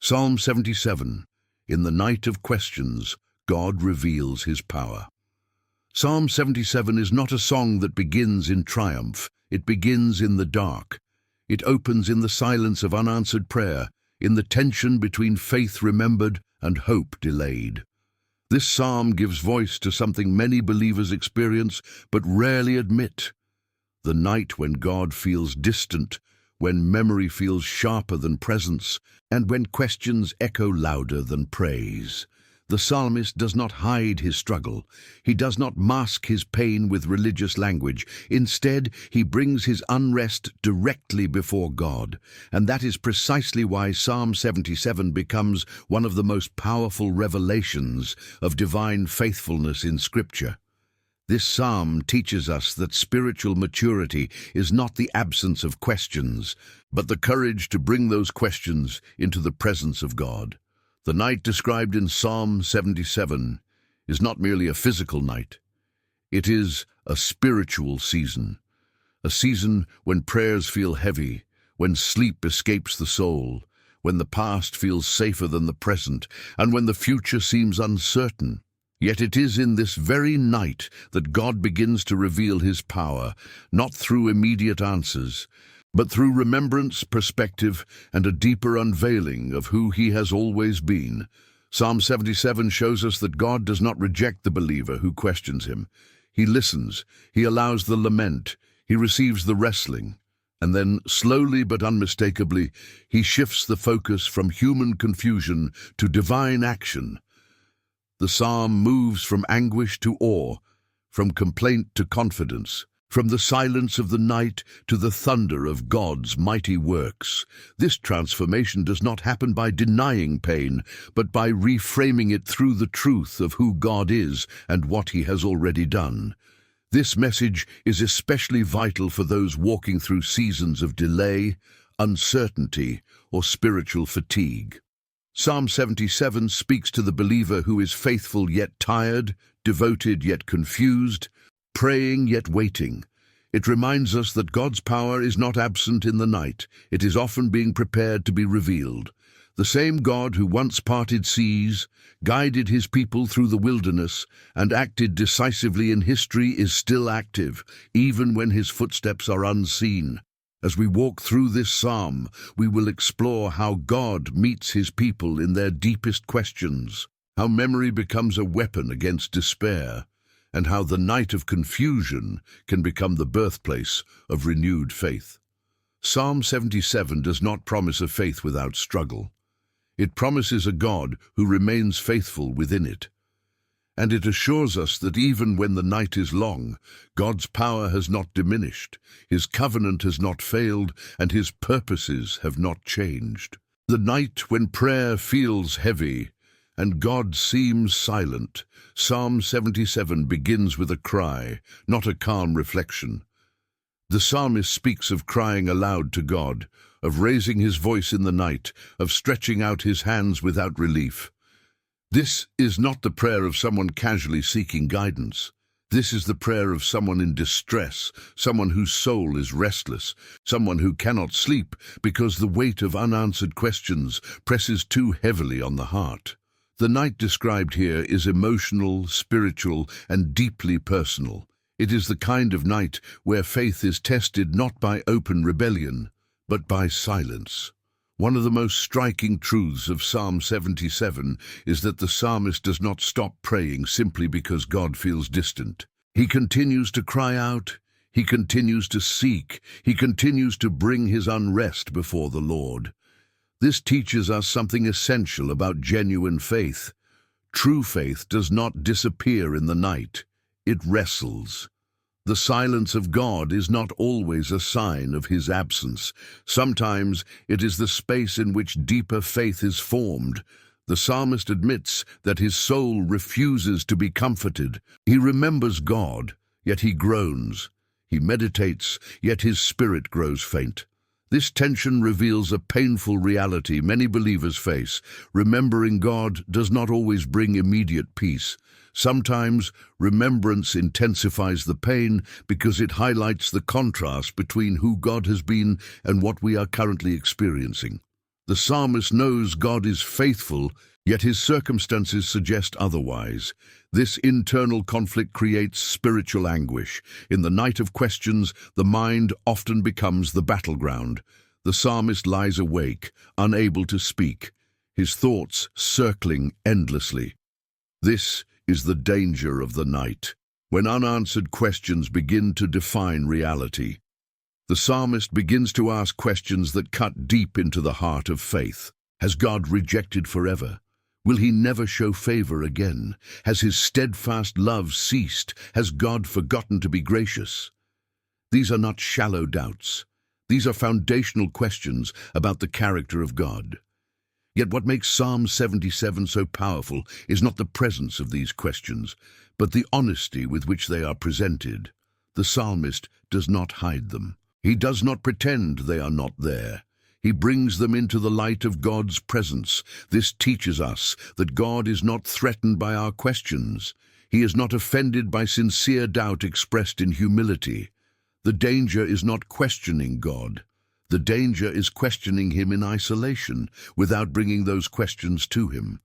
Psalm 77. In the night of questions, God reveals his power. Psalm 77 is not a song that begins in triumph. It begins in the dark. It opens in the silence of unanswered prayer, in the tension between faith remembered and hope delayed. This psalm gives voice to something many believers experience but rarely admit. The night when God feels distant, when memory feels sharper than presence, and when questions echo louder than praise. The psalmist does not hide his struggle. He does not mask his pain with religious language. Instead, he brings his unrest directly before God. And that is precisely why Psalm 77 becomes one of the most powerful revelations of divine faithfulness in Scripture. This psalm teaches us that spiritual maturity is not the absence of questions, but the courage to bring those questions into the presence of God. The night described in Psalm 77 is not merely a physical night. It is a spiritual season, a season when prayers feel heavy, when sleep escapes the soul, when the past feels safer than the present, and when the future seems uncertain. Yet it is in this very night that God begins to reveal his power, not through immediate answers, but through remembrance, perspective, and a deeper unveiling of who he has always been. Psalm 77 shows us that God does not reject the believer who questions him. He listens, he allows the lament, he receives the wrestling, and then, slowly but unmistakably, he shifts the focus from human confusion to divine action. The psalm moves from anguish to awe, from complaint to confidence, from the silence of the night to the thunder of God's mighty works. This transformation does not happen by denying pain, but by reframing it through the truth of who God is and what he has already done. This message is especially vital for those walking through seasons of delay, uncertainty, or spiritual fatigue. Psalm 77 speaks to the believer who is faithful yet tired, devoted yet confused, praying yet waiting. It reminds us that God's power is not absent in the night. It is often being prepared to be revealed. The same God who once parted seas, guided his people through the wilderness, and acted decisively in history is still active, even when his footsteps are unseen. As we walk through this psalm, we will explore how God meets his people in their deepest questions, how memory becomes a weapon against despair, and how the night of confusion can become the birthplace of renewed faith. Psalm 77 does not promise a faith without struggle. It promises a God who remains faithful within it. And it assures us that even when the night is long, God's power has not diminished, his covenant has not failed, and his purposes have not changed. The night when prayer feels heavy and God seems silent, Psalm 77 begins with a cry, not a calm reflection. The psalmist speaks of crying aloud to God, of raising his voice in the night, of stretching out his hands without relief. This is not the prayer of someone casually seeking guidance. This is the prayer of someone in distress, someone whose soul is restless, someone who cannot sleep because the weight of unanswered questions presses too heavily on the heart. The night described here is emotional, spiritual, and deeply personal. It is the kind of night where faith is tested not by open rebellion, but by silence. One of the most striking truths of Psalm 77 is that the psalmist does not stop praying simply because God feels distant. He continues to cry out, he continues to seek, he continues to bring his unrest before the Lord. This teaches us something essential about genuine faith. True faith does not disappear in the night, it wrestles. The silence of God is not always a sign of his absence. Sometimes it is the space in which deeper faith is formed. The psalmist admits that his soul refuses to be comforted. He remembers God, yet he groans. He meditates, yet his spirit grows faint. This tension reveals a painful reality many believers face. Remembering God does not always bring immediate peace. Sometimes remembrance intensifies the pain because it highlights the contrast between who God has been and what we are currently experiencing. The psalmist knows God is faithful, yet his circumstances suggest otherwise. This internal conflict creates spiritual anguish. In the night of questions, the mind often becomes the battleground. The psalmist lies awake, unable to speak, his thoughts circling endlessly. This is the danger of the night, when unanswered questions begin to define reality. The psalmist begins to ask questions that cut deep into the heart of faith. Has God rejected forever? Will he never show favor again? Has his steadfast love ceased? Has God forgotten to be gracious? These are not shallow doubts. These are foundational questions about the character of God. Yet what makes Psalm 77 so powerful is not the presence of these questions, but the honesty with which they are presented. The psalmist does not hide them. He does not pretend they are not there. He brings them into the light of God's presence. This teaches us that God is not threatened by our questions. He is not offended by sincere doubt expressed in humility. The danger is not questioning God. The danger is questioning him in isolation, without bringing those questions to him.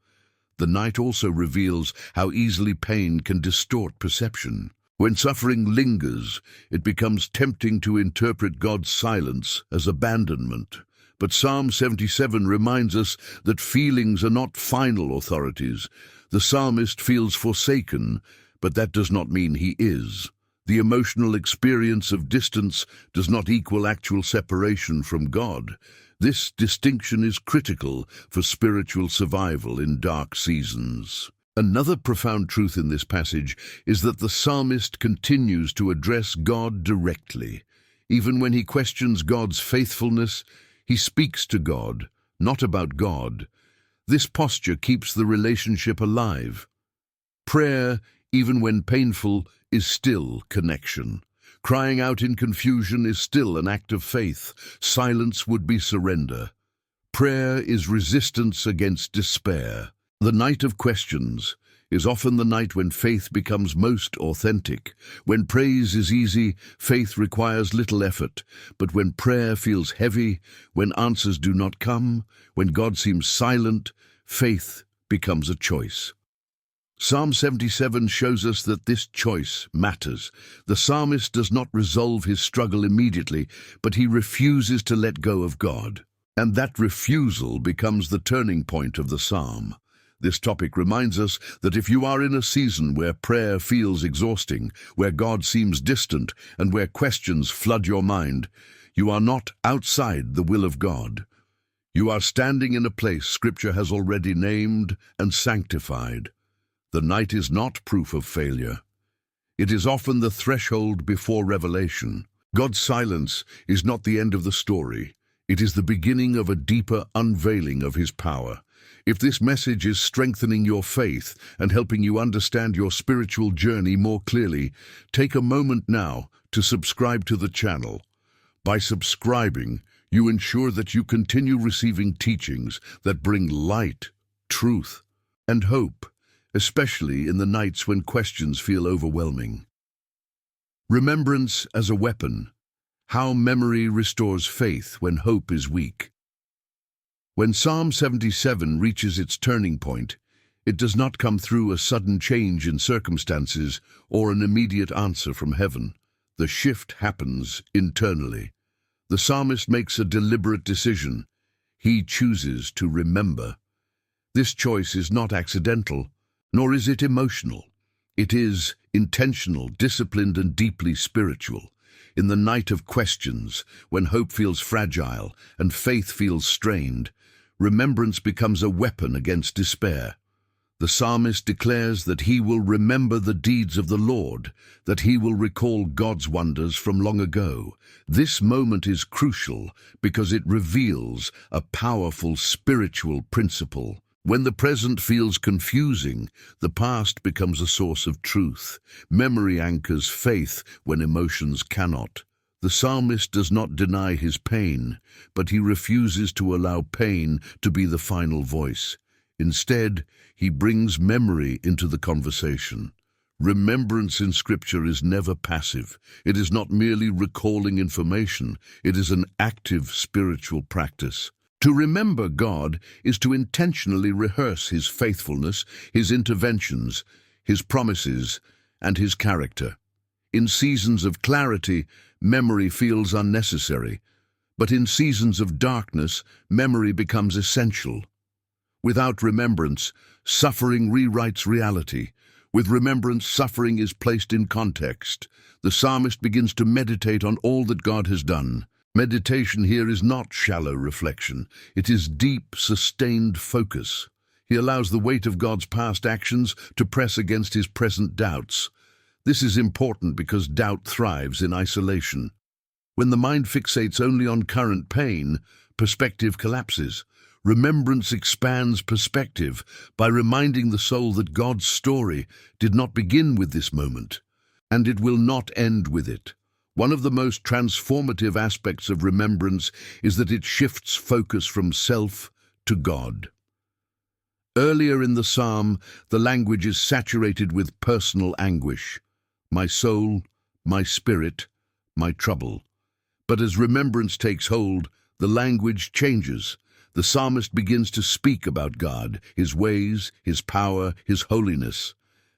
The night also reveals how easily pain can distort perception. When suffering lingers, it becomes tempting to interpret God's silence as abandonment. But Psalm 77 reminds us that feelings are not final authorities. The psalmist feels forsaken, but that does not mean he is. The emotional experience of distance does not equal actual separation from God. This distinction is critical for spiritual survival in dark seasons. Another profound truth in this passage is that the psalmist continues to address God directly. Even when he questions God's faithfulness, he speaks to God, not about God. This posture keeps the relationship alive. Prayer, even when painful, is still connection. Crying out in confusion is still an act of faith. Silence would be surrender. Prayer is resistance against despair. The night of questions is often the night when faith becomes most authentic. When praise is easy, faith requires little effort. But when prayer feels heavy, when answers do not come, when God seems silent, faith becomes a choice. Psalm 77 shows us that this choice matters. The psalmist does not resolve his struggle immediately, but he refuses to let go of God. And that refusal becomes the turning point of the psalm. This topic reminds us that if you are in a season where prayer feels exhausting, where God seems distant, and where questions flood your mind, you are not outside the will of God. You are standing in a place Scripture has already named and sanctified. The night is not proof of failure. It is often the threshold before revelation. God's silence is not the end of the story. It is the beginning of a deeper unveiling of his power. If this message is strengthening your faith and helping you understand your spiritual journey more clearly, take a moment now to subscribe to the channel. By subscribing, you ensure that you continue receiving teachings that bring light, truth, and hope, especially in the nights when questions feel overwhelming. Remembrance as a weapon. How memory restores faith when hope is weak. When Psalm 77 reaches its turning point, it does not come through a sudden change in circumstances or an immediate answer from heaven. The shift happens internally. The psalmist makes a deliberate decision. He chooses to remember. This choice is not accidental, nor is it emotional. It is intentional, disciplined, and deeply spiritual. In the night of questions, when hope feels fragile and faith feels strained, remembrance becomes a weapon against despair. The psalmist declares that he will remember the deeds of the Lord, that he will recall God's wonders from long ago. This moment is crucial because it reveals a powerful spiritual principle. When the present feels confusing, the past becomes a source of truth. Memory anchors faith when emotions cannot. The psalmist does not deny his pain, but he refuses to allow pain to be the final voice. Instead, he brings memory into the conversation. Remembrance in Scripture is never passive. It is not merely recalling information. It is an active spiritual practice. To remember God is to intentionally rehearse His faithfulness, His interventions, His promises, and His character. In seasons of clarity, memory feels unnecessary, but in seasons of darkness, memory becomes essential. Without remembrance, suffering rewrites reality. With remembrance, suffering is placed in context. The psalmist begins to meditate on all that God has done. Meditation here is not shallow reflection. It is deep, sustained focus. He allows the weight of God's past actions to press against his present doubts. This is important because doubt thrives in isolation. When the mind fixates only on current pain, perspective collapses. Remembrance expands perspective by reminding the soul that God's story did not begin with this moment, and it will not end with it. One of the most transformative aspects of remembrance is that it shifts focus from self to God. Earlier in the psalm, the language is saturated with personal anguish. My soul, my spirit, my trouble. But as remembrance takes hold, the language changes. The psalmist begins to speak about God, His ways, His power, His holiness.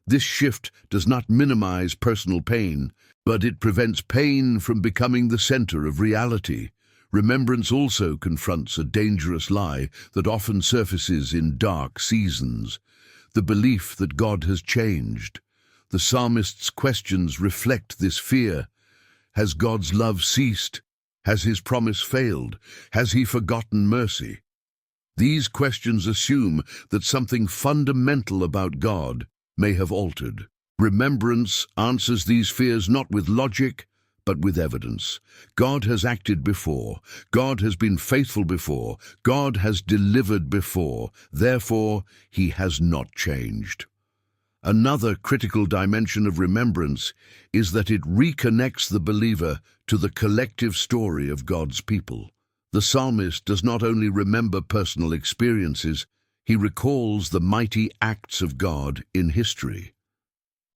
This shift does not minimize personal pain, but it prevents pain from becoming the center of reality. Remembrance also confronts a dangerous lie that often surfaces in dark seasons: the belief that God has changed. The psalmist's questions reflect this fear. Has God's love ceased? Has His promise failed? Has He forgotten mercy? These questions assume that something fundamental about God may have altered. Remembrance answers these fears not with logic, but with evidence. God has acted before. God has been faithful before. God has delivered before. Therefore, He has not changed. Another critical dimension of remembrance is that it reconnects the believer to the collective story of God's people. The psalmist does not only remember personal experiences, he recalls the mighty acts of God in history.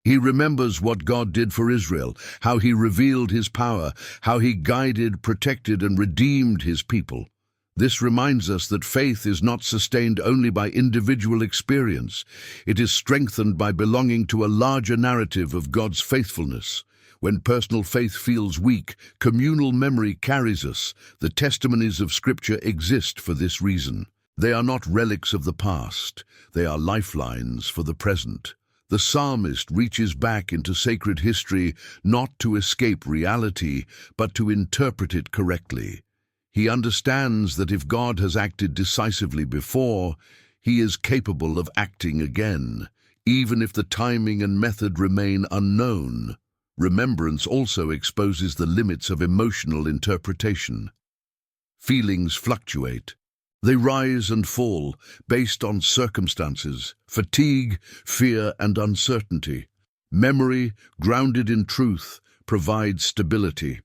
He remembers what God did for Israel, how He revealed His power, how He guided, protected, and redeemed His people. This reminds us that faith is not sustained only by individual experience. It is strengthened by belonging to a larger narrative of God's faithfulness. When personal faith feels weak, communal memory carries us. The testimonies of Scripture exist for this reason. They are not relics of the past. They are lifelines for the present. The psalmist reaches back into sacred history not to escape reality, but to interpret it correctly. He understands that if God has acted decisively before, He is capable of acting again, even if the timing and method remain unknown. Remembrance also exposes the limits of emotional interpretation. Feelings fluctuate. They rise and fall based on circumstances, fatigue, fear, and uncertainty. Memory, grounded in truth, provides stability.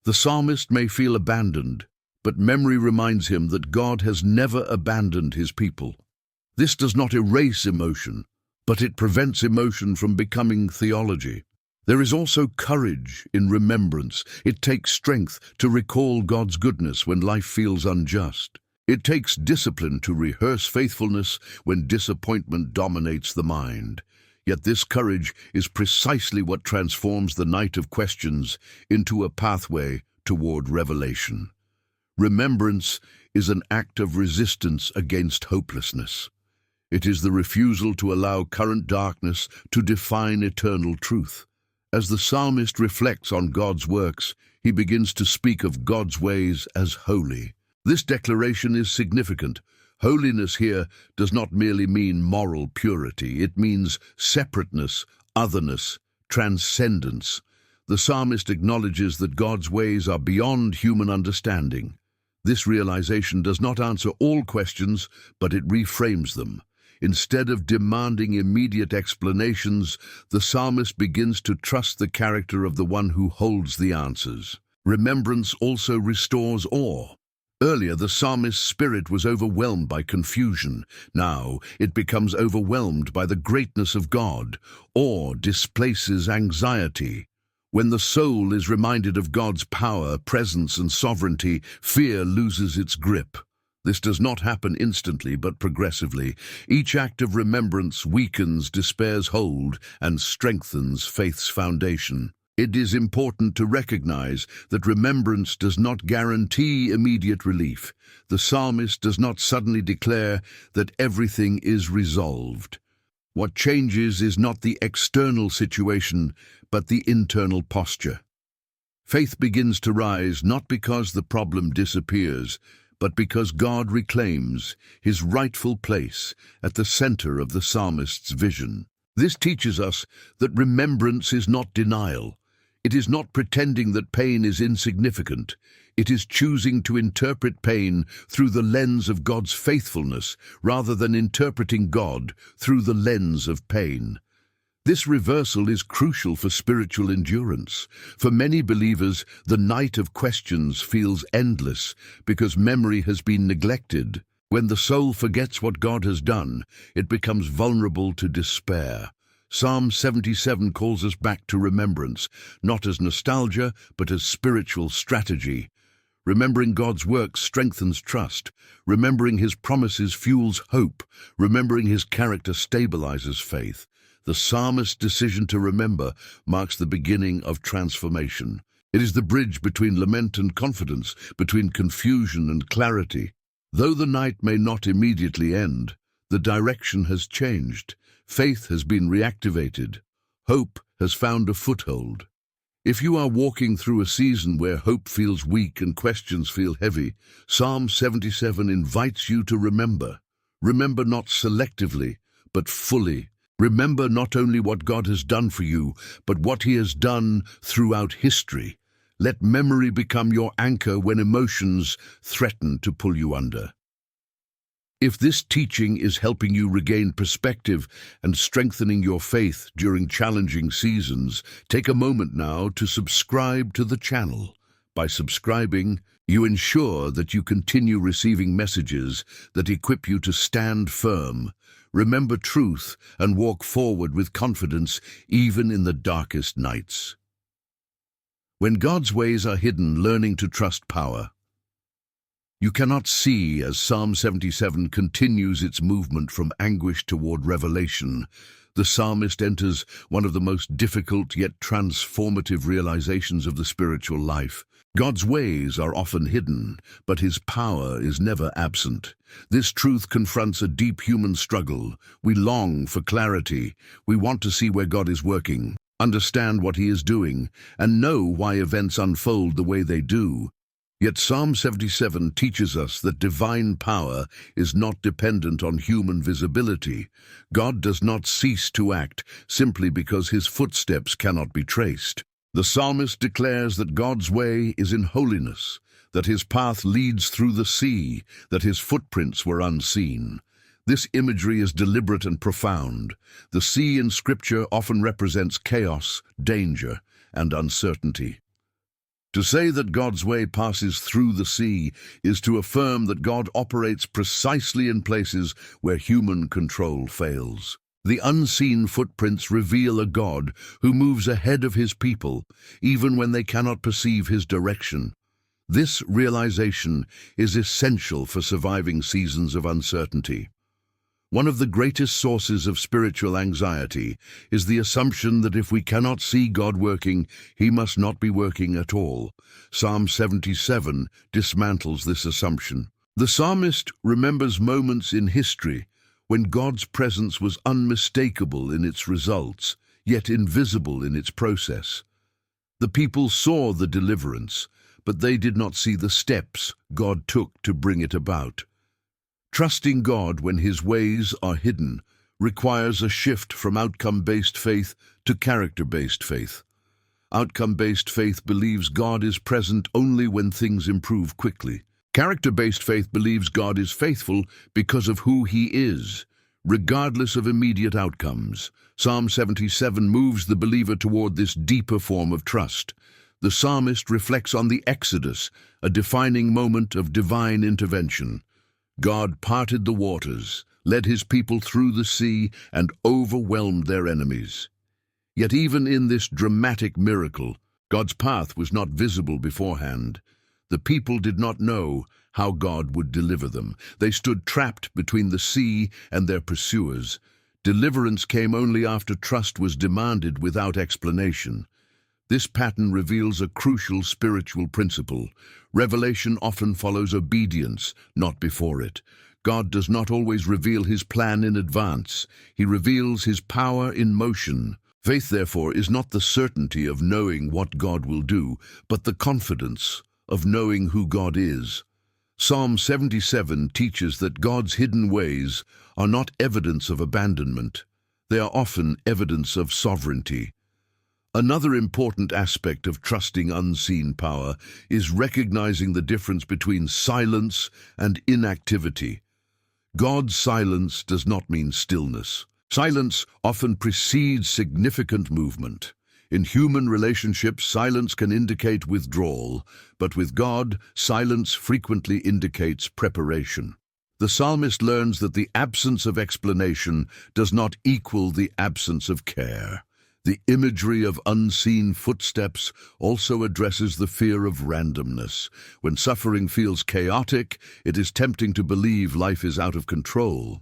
The psalmist may feel abandoned, but memory reminds him that God has never abandoned His people. This does not erase emotion, but it prevents emotion from becoming theology. There is also courage in remembrance. It takes strength to recall God's goodness when life feels unjust. It takes discipline to rehearse faithfulness when disappointment dominates the mind. Yet this courage is precisely what transforms the night of questions into a pathway toward revelation. Remembrance is an act of resistance against hopelessness. It is the refusal to allow current darkness to define eternal truth. As the psalmist reflects on God's works, he begins to speak of God's ways as holy. This declaration is significant. Holiness here does not merely mean moral purity. It means separateness, otherness, transcendence. The psalmist acknowledges that God's ways are beyond human understanding. This realization does not answer all questions, but it reframes them. Instead of demanding immediate explanations, the psalmist begins to trust the character of the one who holds the answers. Remembrance also restores awe. Earlier, the psalmist's spirit was overwhelmed by confusion. Now, it becomes overwhelmed by the greatness of God. Awe displaces anxiety. When the soul is reminded of God's power, presence, and sovereignty, fear loses its grip. This does not happen instantly, but progressively. Each act of remembrance weakens despair's hold and strengthens faith's foundation. It is important to recognize that remembrance does not guarantee immediate relief. The psalmist does not suddenly declare that everything is resolved. What changes is not the external situation, but the internal posture. Faith begins to rise not because the problem disappears, but because God reclaims his rightful place at the center of the psalmist's vision. This teaches us that remembrance is not denial. It is not pretending that pain is insignificant. It is choosing to interpret pain through the lens of God's faithfulness rather than interpreting God through the lens of pain. This reversal is crucial for spiritual endurance. For many believers, the night of questions feels endless because memory has been neglected. When the soul forgets what God has done, it becomes vulnerable to despair. Psalm 77 calls us back to remembrance, not as nostalgia, but as spiritual strategy. Remembering God's work strengthens trust. Remembering his promises fuels hope. Remembering his character stabilizes faith. The psalmist's decision to remember marks the beginning of transformation. It is the bridge between lament and confidence, between confusion and clarity. Though the night may not immediately end, the direction has changed. Faith has been reactivated. Hope has found a foothold. If you are walking through a season where hope feels weak and questions feel heavy, Psalm 77 invites you to remember. Remember not selectively, but fully. Remember not only what God has done for you, but what he has done throughout history. Let memory become your anchor when emotions threaten to pull you under. If this teaching is helping you regain perspective and strengthening your faith during challenging seasons, take a moment now to subscribe to the channel. By subscribing, you ensure that you continue receiving messages that equip you to stand firm, remember truth, and walk forward with confidence even in the darkest nights. When God's ways are hidden, learning to trust power. You cannot see as Psalm 77 continues its movement from anguish toward revelation. The psalmist enters one of the most difficult yet transformative realizations of the spiritual life. God's ways are often hidden, but his power is never absent. This truth confronts a deep human struggle. We long for clarity. We want to see where God is working, understand what he is doing, and know why events unfold the way they do. Yet Psalm 77 teaches us that divine power is not dependent on human visibility. God does not cease to act simply because his footsteps cannot be traced. The psalmist declares that God's way is in holiness, that his path leads through the sea, that his footprints were unseen. This imagery is deliberate and profound. The sea in Scripture often represents chaos, danger, and uncertainty. To say that God's way passes through the sea is to affirm that God operates precisely in places where human control fails. The unseen footprints reveal a God who moves ahead of his people, even when they cannot perceive his direction. This realization is essential for surviving seasons of uncertainty. One of the greatest sources of spiritual anxiety is the assumption that if we cannot see God working, he must not be working at all. Psalm 77 dismantles this assumption. The psalmist remembers moments in history when God's presence was unmistakable in its results, yet invisible in its process. The people saw the deliverance, but they did not see the steps God took to bring it about. Trusting God when his ways are hidden requires a shift from outcome-based faith to character-based faith. Outcome-based faith believes God is present only when things improve quickly. Character-based faith believes God is faithful because of who he is, regardless of immediate outcomes. Psalm 77 moves the believer toward this deeper form of trust. The psalmist reflects on the Exodus, a defining moment of divine intervention. God parted the waters, led his people through the sea, and overwhelmed their enemies. Yet even in this dramatic miracle, God's path was not visible beforehand. The people did not know how God would deliver them. They stood trapped between the sea and their pursuers. Deliverance came only after trust was demanded without explanation. This pattern reveals a crucial spiritual principle. Revelation often follows obedience, not before it. God does not always reveal his plan in advance. He reveals his power in motion. Faith, therefore, is not the certainty of knowing what God will do, but the confidence of knowing who God is. Psalm 77 teaches that God's hidden ways are not evidence of abandonment. They are often evidence of sovereignty. Another important aspect of trusting unseen power is recognizing the difference between silence and inactivity. God's silence does not mean stillness. Silence often precedes significant movement. In human relationships, silence can indicate withdrawal, but with God, silence frequently indicates preparation. The psalmist learns that the absence of explanation does not equal the absence of care. The imagery of unseen footsteps also addresses the fear of randomness. When suffering feels chaotic, it is tempting to believe life is out of control.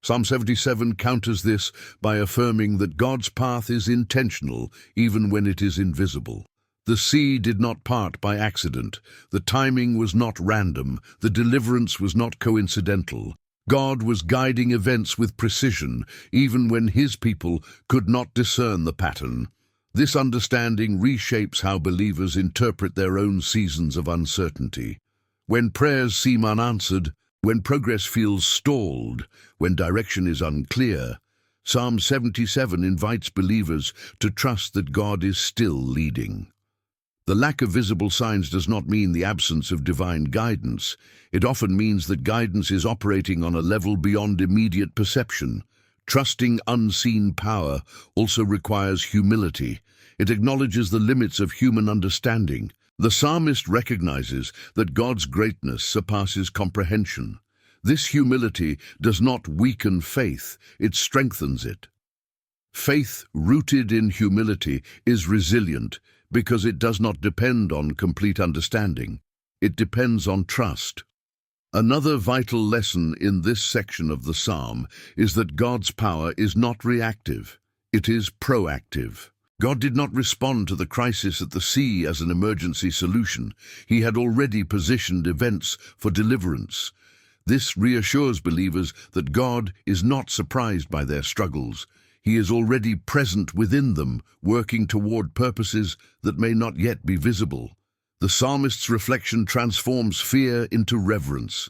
Psalm 77 counters this by affirming that God's path is intentional, even when it is invisible. The sea did not part by accident. The timing was not random. The deliverance was not coincidental. God was guiding events with precision, even when his people could not discern the pattern. This understanding reshapes how believers interpret their own seasons of uncertainty. When prayers seem unanswered, when progress feels stalled, when direction is unclear, Psalm 77 invites believers to trust that God is still leading. The lack of visible signs does not mean the absence of divine guidance. It often means that guidance is operating on a level beyond immediate perception. Trusting unseen power also requires humility. It acknowledges the limits of human understanding. The psalmist recognizes that God's greatness surpasses comprehension. This humility does not weaken faith, it strengthens it. Faith rooted in humility is resilient because it does not depend on complete understanding. It depends on trust. Another vital lesson in this section of the psalm is that God's power is not reactive, it is proactive. God did not respond to the crisis at the sea as an emergency solution. He had already positioned events for deliverance. This reassures believers that God is not surprised by their struggles. He is already present within them, working toward purposes that may not yet be visible. The psalmist's reflection transforms fear into reverence.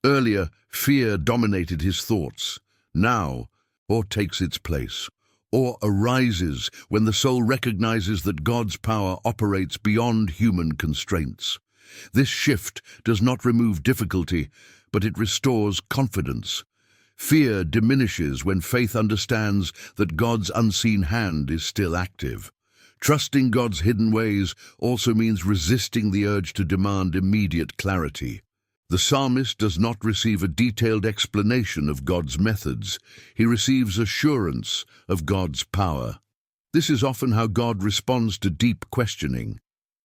Earlier, fear dominated his thoughts. Now, awe takes its place. Awe arises when the soul recognizes that God's power operates beyond human constraints. This shift does not remove difficulty, but it restores confidence. Fear diminishes when faith understands that God's unseen hand is still active. Trusting God's hidden ways also means resisting the urge to demand immediate clarity. The psalmist does not receive a detailed explanation of God's methods. He receives assurance of God's power. This is often how God responds to deep questioning.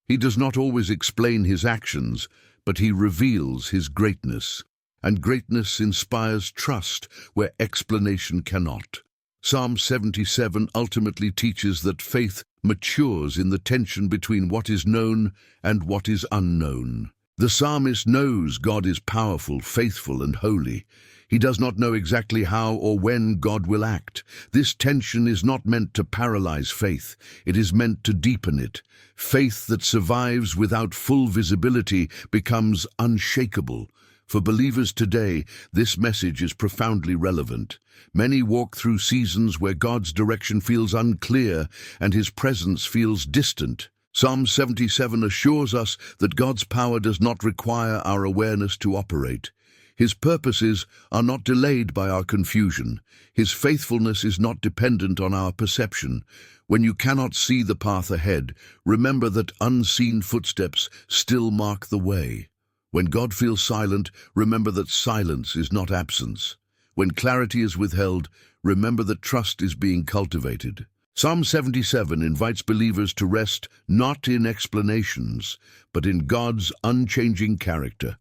He does not always explain his actions, but he reveals his greatness. And greatness inspires trust where explanation cannot. Psalm 77 ultimately teaches that faith matures in the tension between what is known and what is unknown. The psalmist knows God is powerful, faithful, and holy. He does not know exactly how or when God will act. This tension is not meant to paralyze faith. It is meant to deepen it. Faith that survives without full visibility becomes unshakable. For believers today, this message is profoundly relevant. Many walk through seasons where God's direction feels unclear and his presence feels distant. Psalm 77 assures us that God's power does not require our awareness to operate. His purposes are not delayed by our confusion. His faithfulness is not dependent on our perception. When you cannot see the path ahead, remember that unseen footsteps still mark the way. When God feels silent, remember that silence is not absence. When clarity is withheld, remember that trust is being cultivated. Psalm 77 invites believers to rest not in explanations, but in God's unchanging character.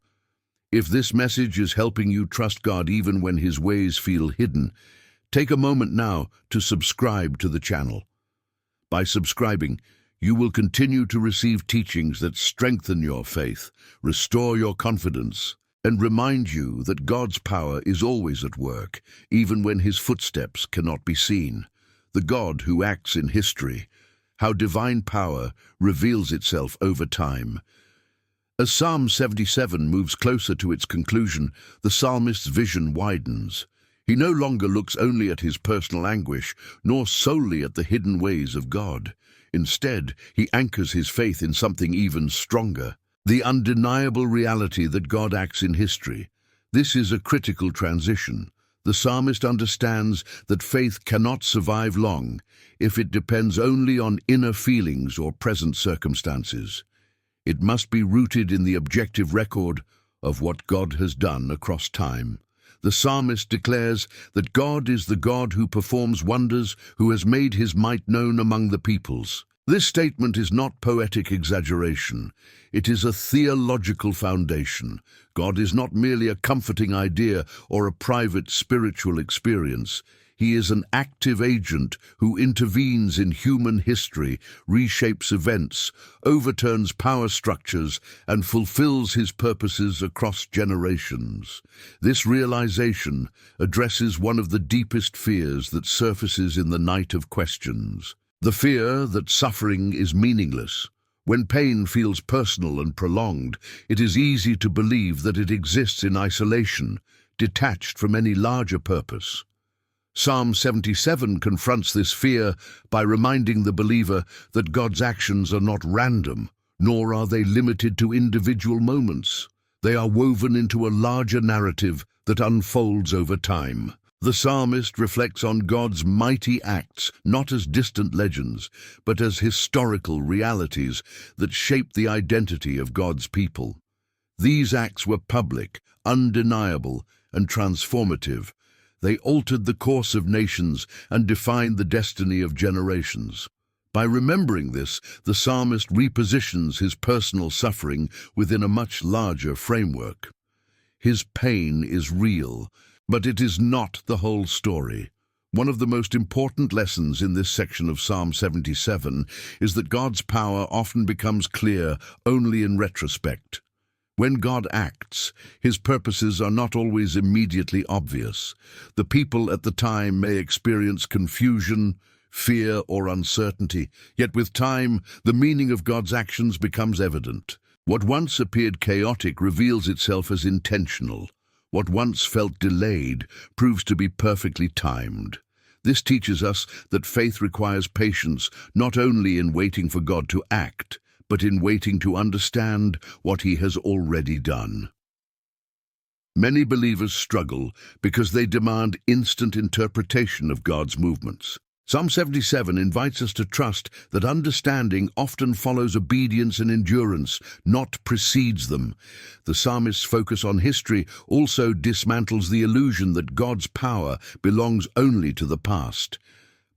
If this message is helping you trust God even when His ways feel hidden, take a moment now to subscribe to the channel. By subscribing, you will continue to receive teachings that strengthen your faith, restore your confidence, and remind you that God's power is always at work, even when His footsteps cannot be seen. The God who acts in history, how divine power reveals itself over time. As Psalm 77 moves closer to its conclusion, the psalmist's vision widens. He no longer looks only at his personal anguish, nor solely at the hidden ways of God. Instead, he anchors his faith in something even stronger, the undeniable reality that God acts in history. This is a critical transition. The psalmist understands that faith cannot survive long if it depends only on inner feelings or present circumstances. It must be rooted in the objective record of what God has done across time. The psalmist declares that God is the God who performs wonders, who has made His might known among the peoples. This statement is not poetic exaggeration. It is a theological foundation. God is not merely a comforting idea or a private spiritual experience. He is an active agent who intervenes in human history, reshapes events, overturns power structures, and fulfills His purposes across generations. This realization addresses one of the deepest fears that surfaces in the night of questions. The fear that suffering is meaningless. When pain feels personal and prolonged, it is easy to believe that it exists in isolation, detached from any larger purpose. Psalm 77 confronts this fear by reminding the believer that God's actions are not random, nor are they limited to individual moments. They are woven into a larger narrative that unfolds over time. The psalmist reflects on God's mighty acts, not as distant legends, but as historical realities that shape the identity of God's people. These acts were public, undeniable, and transformative. They altered the course of nations and defined the destiny of generations. By remembering this, the psalmist repositions his personal suffering within a much larger framework. His pain is real, but it is not the whole story. One of the most important lessons in this section of Psalm 77 is that God's power often becomes clear only in retrospect. When God acts, His purposes are not always immediately obvious. The people at the time may experience confusion, fear, or uncertainty, yet with time, the meaning of God's actions becomes evident. What once appeared chaotic reveals itself as intentional. What once felt delayed proves to be perfectly timed. This teaches us that faith requires patience not only in waiting for God to act, but in waiting to understand what He has already done. Many believers struggle because they demand instant interpretation of God's movements. Psalm 77 invites us to trust that understanding often follows obedience and endurance, not precedes them. The psalmist's focus on history also dismantles the illusion that God's power belongs only to the past.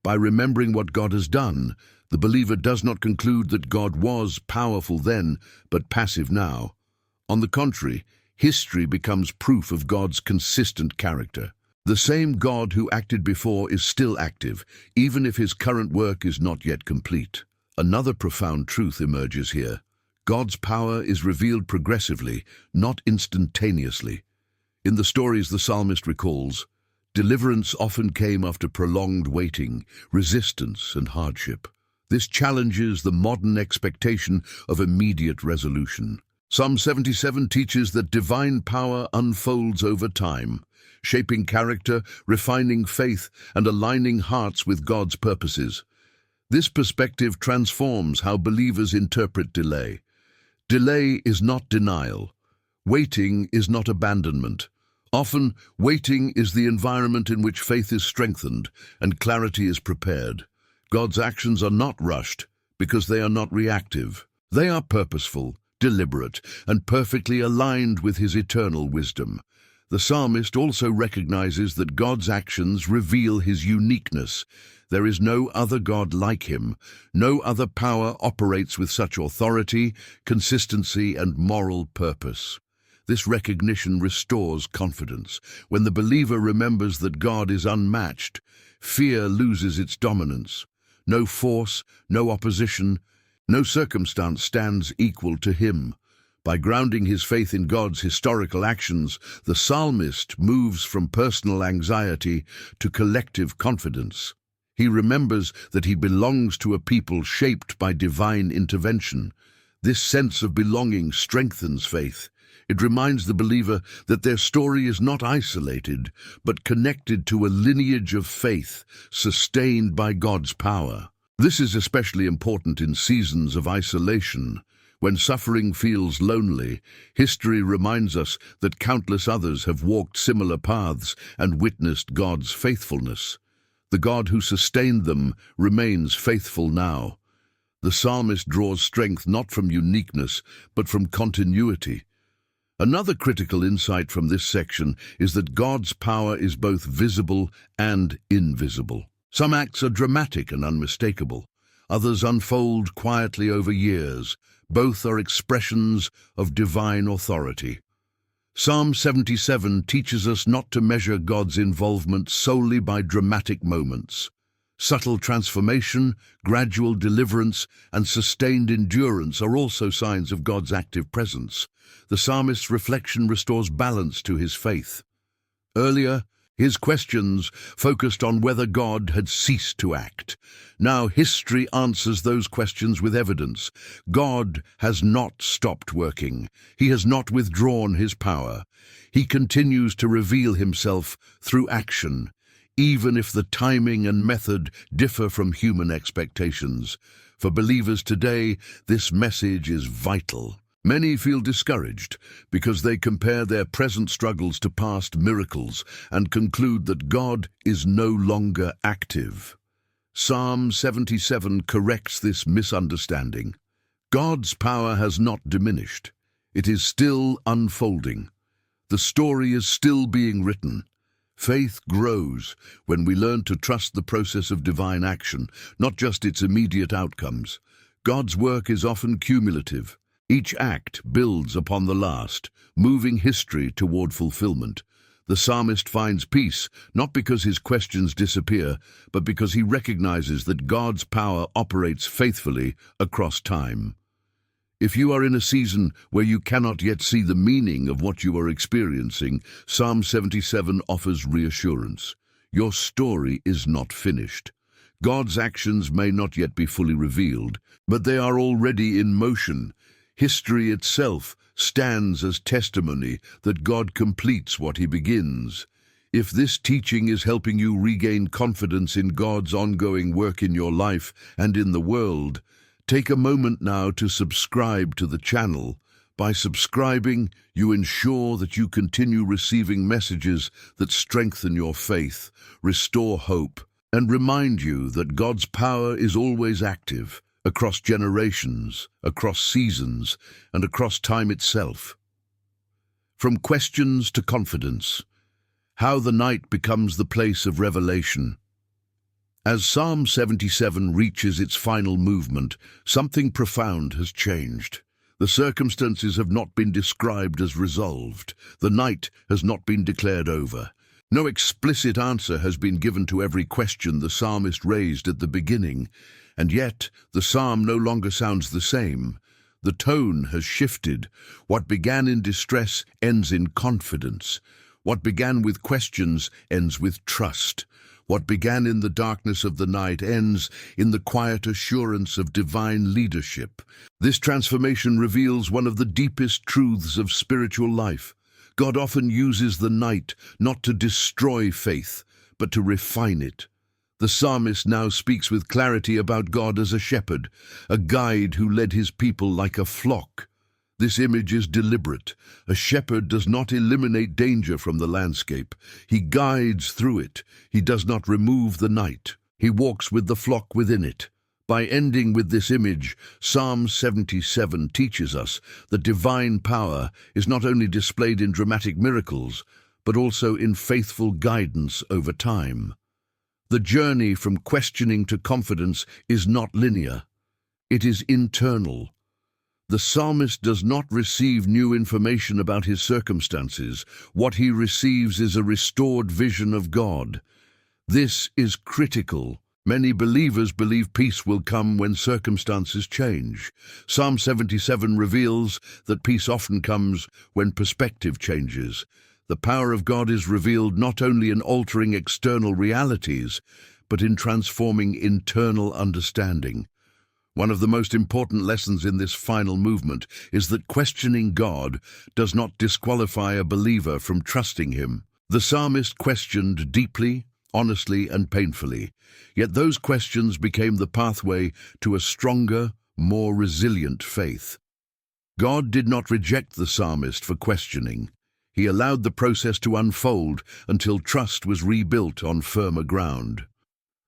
By remembering what God has done, the believer does not conclude that God was powerful then, but passive now. On the contrary, history becomes proof of God's consistent character. The same God who acted before is still active, even if His current work is not yet complete. Another profound truth emerges here. God's power is revealed progressively, not instantaneously. In the stories the psalmist recalls, deliverance often came after prolonged waiting, resistance, and hardship. This challenges the modern expectation of immediate resolution. Psalm 77 teaches that divine power unfolds over time, shaping character, refining faith, and aligning hearts with God's purposes. This perspective transforms how believers interpret delay. Delay is not denial. Waiting is not abandonment. Often, waiting is the environment in which faith is strengthened and clarity is prepared. God's actions are not rushed because they are not reactive. They are purposeful, deliberate, and perfectly aligned with His eternal wisdom. The psalmist also recognizes that God's actions reveal his uniqueness. There is no other God like him. No other power operates with such authority, consistency, and moral purpose. This recognition restores confidence. When the believer remembers that God is unmatched, fear loses its dominance. No force, no opposition, no circumstance stands equal to him. By grounding his faith in God's historical actions, the psalmist moves from personal anxiety to collective confidence. He remembers that he belongs to a people shaped by divine intervention. This sense of belonging strengthens faith. It reminds the believer that their story is not isolated, but connected to a lineage of faith sustained by God's power. This is especially important in seasons of isolation. When suffering feels lonely, history reminds us that countless others have walked similar paths and witnessed God's faithfulness. The God who sustained them remains faithful now. The psalmist draws strength not from uniqueness, but from continuity. Another critical insight from this section is that God's power is both visible and invisible. Some acts are dramatic and unmistakable. Others unfold quietly over years. Both are expressions of divine authority. Psalm 77 teaches us not to measure God's involvement solely by dramatic moments. Subtle transformation, gradual deliverance, and sustained endurance are also signs of God's active presence. The psalmist's reflection restores balance to his faith. Earlier, his questions focused on whether God had ceased to act. Now history answers those questions with evidence. God has not stopped working. He has not withdrawn his power. He continues to reveal himself through action, even if the timing and method differ from human expectations. For believers today, this message is vital. Many feel discouraged because they compare their present struggles to past miracles and conclude that God is no longer active. Psalm 77 corrects this misunderstanding. God's power has not diminished. It is still unfolding. The story is still being written. Faith grows when we learn to trust the process of divine action, not just its immediate outcomes. God's work is often cumulative. Each act builds upon the last, moving history toward fulfillment. The psalmist finds peace, not because his questions disappear, but because he recognizes that God's power operates faithfully across time. If you are in a season where you cannot yet see the meaning of what you are experiencing, Psalm 77 offers reassurance. Your story is not finished. God's actions may not yet be fully revealed, but they are already in motion. History itself stands as testimony that God completes what he begins. If this teaching is helping you regain confidence in God's ongoing work in your life and in the world, take a moment now to subscribe to the channel. By subscribing, you ensure that you continue receiving messages that strengthen your faith, restore hope, and remind you that God's power is always active, across generations, across seasons, and across time itself. From questions to confidence, how the night becomes the place of revelation. As Psalm 77 reaches its final movement, something profound has changed. The circumstances have not been described as resolved. The night has not been declared over. No explicit answer has been given to every question the psalmist raised at the beginning. And yet, the psalm no longer sounds the same. The tone has shifted. What began in distress ends in confidence. What began with questions ends with trust. What began in the darkness of the night ends in the quiet assurance of divine leadership. This transformation reveals one of the deepest truths of spiritual life. God often uses the night not to destroy faith, but to refine it. The psalmist now speaks with clarity about God as a shepherd, a guide who led his people like a flock. This image is deliberate. A shepherd does not eliminate danger from the landscape. He guides through it. He does not remove the night. He walks with the flock within it. By ending with this image, Psalm 77 teaches us that divine power is not only displayed in dramatic miracles, but also in faithful guidance over time. The journey from questioning to confidence is not linear. It is internal. The psalmist does not receive new information about his circumstances. What he receives is a restored vision of God. This is critical. Many believers believe peace will come when circumstances change. Psalm 77 reveals that peace often comes when perspective changes. The power of God is revealed not only in altering external realities, but in transforming internal understanding. One of the most important lessons in this final movement is that questioning God does not disqualify a believer from trusting him. The psalmist questioned deeply, honestly, and painfully, yet those questions became the pathway to a stronger, more resilient faith. God did not reject the psalmist for questioning. He allowed the process to unfold until trust was rebuilt on firmer ground.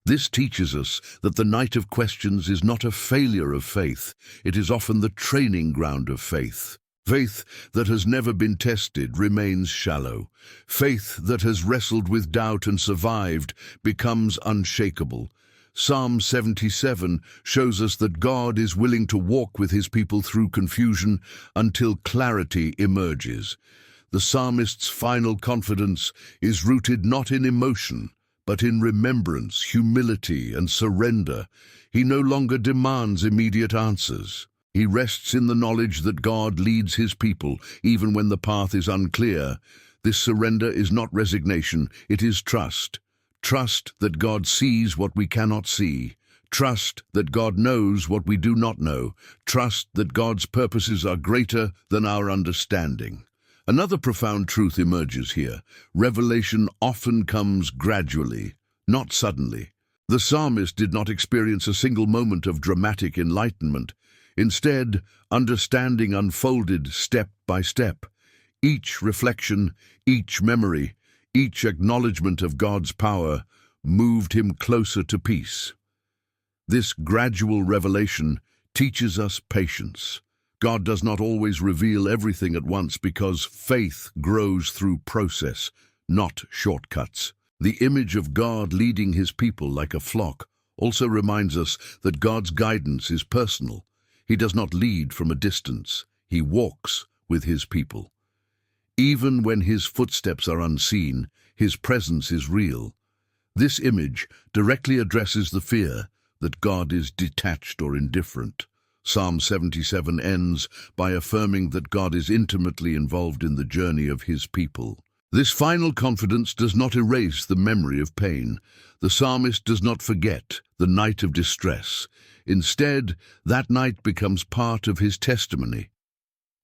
This teaches us that the night of questions is not a failure of faith. It is often the training ground of faith. Faith that has never been tested remains shallow. Faith that has wrestled with doubt and survived becomes unshakable. Psalm 77 shows us that God is willing to walk with his people through confusion until clarity emerges. The psalmist's final confidence is rooted not in emotion, but in remembrance, humility, and surrender. He no longer demands immediate answers. He rests in the knowledge that God leads his people, even when the path is unclear. This surrender is not resignation, it is trust. Trust that God sees what we cannot see. Trust that God knows what we do not know. Trust that God's purposes are greater than our understanding. Another profound truth emerges here. Revelation often comes gradually, not suddenly. The psalmist did not experience a single moment of dramatic enlightenment. Instead, understanding unfolded step by step. Each reflection, each memory, each acknowledgement of God's power moved him closer to peace. This gradual revelation teaches us patience. God does not always reveal everything at once because faith grows through process, not shortcuts. The image of God leading his people like a flock also reminds us that God's guidance is personal. He does not lead from a distance. He walks with his people. Even when his footsteps are unseen, his presence is real. This image directly addresses the fear that God is detached or indifferent. Psalm 77 ends by affirming that God is intimately involved in the journey of his people. This final confidence does not erase the memory of pain. The psalmist does not forget the night of distress. Instead, that night becomes part of his testimony.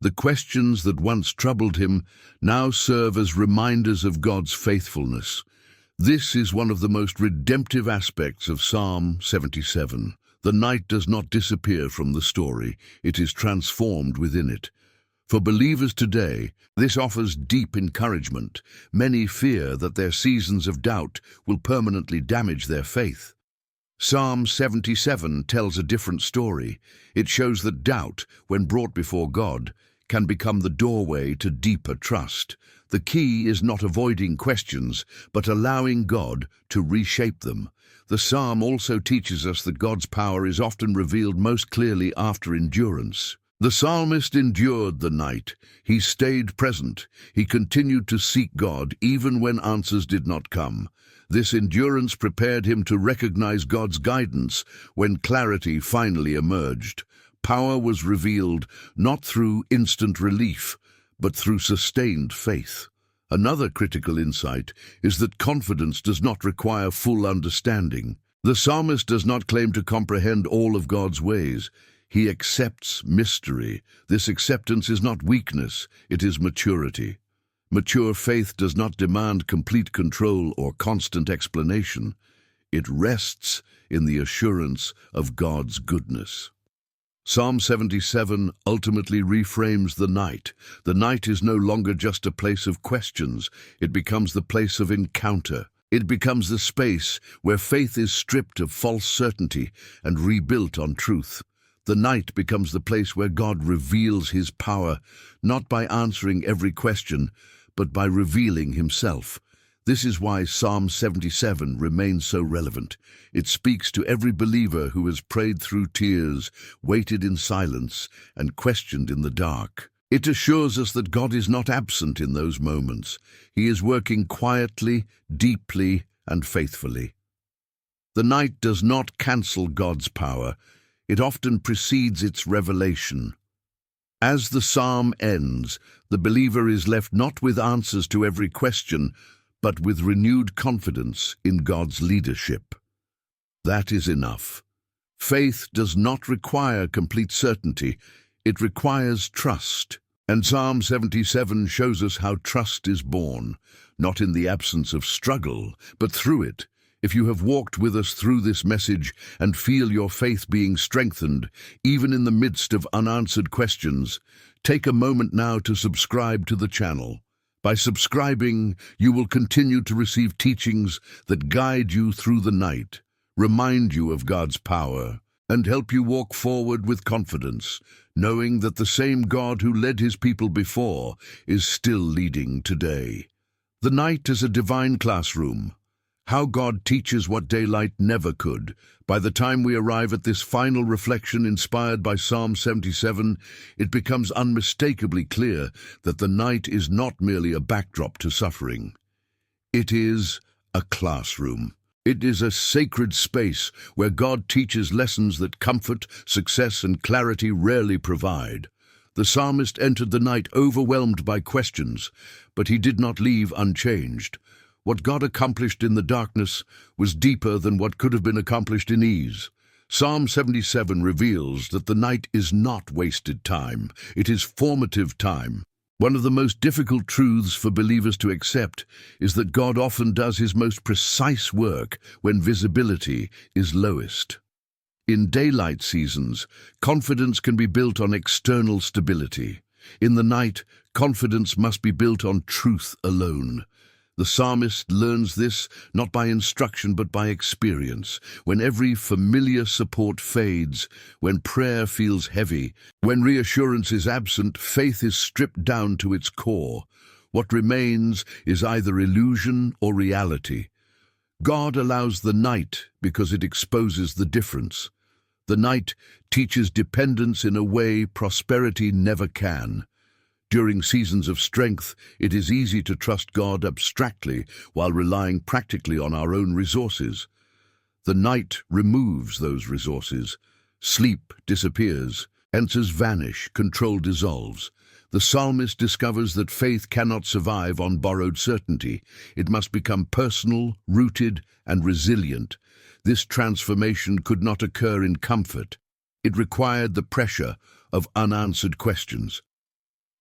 The questions that once troubled him now serve as reminders of God's faithfulness. This is one of the most redemptive aspects of Psalm 77. The night does not disappear from the story, it is transformed within it. For believers today, this offers deep encouragement. Many fear that their seasons of doubt will permanently damage their faith. Psalm 77 tells a different story. It shows that doubt, when brought before God, can become the doorway to deeper trust. The key is not avoiding questions, but allowing God to reshape them. The psalm also teaches us that God's power is often revealed most clearly after endurance. The psalmist endured the night. He stayed present. He continued to seek God even when answers did not come. This endurance prepared him to recognize God's guidance when clarity finally emerged. Power was revealed not through instant relief, but through sustained faith. Another critical insight is that confidence does not require full understanding. The psalmist does not claim to comprehend all of God's ways. He accepts mystery. This acceptance is not weakness, it is maturity. Mature faith does not demand complete control or constant explanation. It rests in the assurance of God's goodness. Psalm 77 ultimately reframes the night. The night is no longer just a place of questions. It becomes the place of encounter. It becomes the space where faith is stripped of false certainty and rebuilt on truth. The night becomes the place where God reveals his power, not by answering every question, but by revealing himself. This is why Psalm 77 remains so relevant. It speaks to every believer who has prayed through tears, waited in silence, and questioned in the dark. It assures us that God is not absent in those moments. He is working quietly, deeply, and faithfully. The night does not cancel God's power. It often precedes its revelation. As the psalm ends, the believer is left not with answers to every question, but with renewed confidence in God's leadership. That is enough. Faith does not require complete certainty. It requires trust. And Psalm 77 shows us how trust is born, not in the absence of struggle, but through it. If you have walked with us through this message and feel your faith being strengthened, even in the midst of unanswered questions, take a moment now to subscribe to the channel. By subscribing, you will continue to receive teachings that guide you through the night, remind you of God's power, and help you walk forward with confidence, knowing that the same God who led his people before is still leading today. The night is a divine classroom. How God teaches what daylight never could. By the time we arrive at this final reflection inspired by Psalm 77, it becomes unmistakably clear that the night is not merely a backdrop to suffering. It is a classroom. It is a sacred space where God teaches lessons that comfort, success, and clarity rarely provide. The psalmist entered the night overwhelmed by questions, but he did not leave unchanged. What God accomplished in the darkness was deeper than what could have been accomplished in ease. Psalm 77 reveals that the night is not wasted time. It is formative time. One of the most difficult truths for believers to accept is that God often does his most precise work when visibility is lowest. In daylight seasons, confidence can be built on external stability. In the night, confidence must be built on truth alone. The psalmist learns this not by instruction but by experience. When every familiar support fades, when prayer feels heavy, when reassurance is absent, faith is stripped down to its core. What remains is either illusion or reality. God allows the night because it exposes the difference. The night teaches dependence in a way prosperity never can. During seasons of strength, it is easy to trust God abstractly while relying practically on our own resources. The night removes those resources. Sleep disappears, answers vanish, control dissolves. The psalmist discovers that faith cannot survive on borrowed certainty. It must become personal, rooted, and resilient. This transformation could not occur in comfort. It required the pressure of unanswered questions.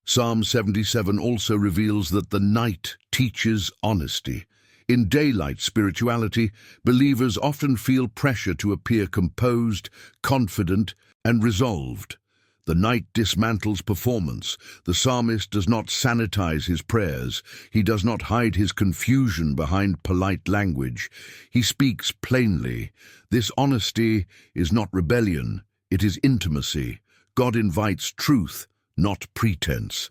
Psalm 77 also reveals that the night teaches honesty. In daylight spirituality, believers often feel pressure to appear composed, confident, and resolved. The night dismantles performance. The psalmist does not sanitize his prayers. He does not hide his confusion behind polite language. He speaks plainly. This honesty is not rebellion, it is intimacy. God invites truth, not pretense.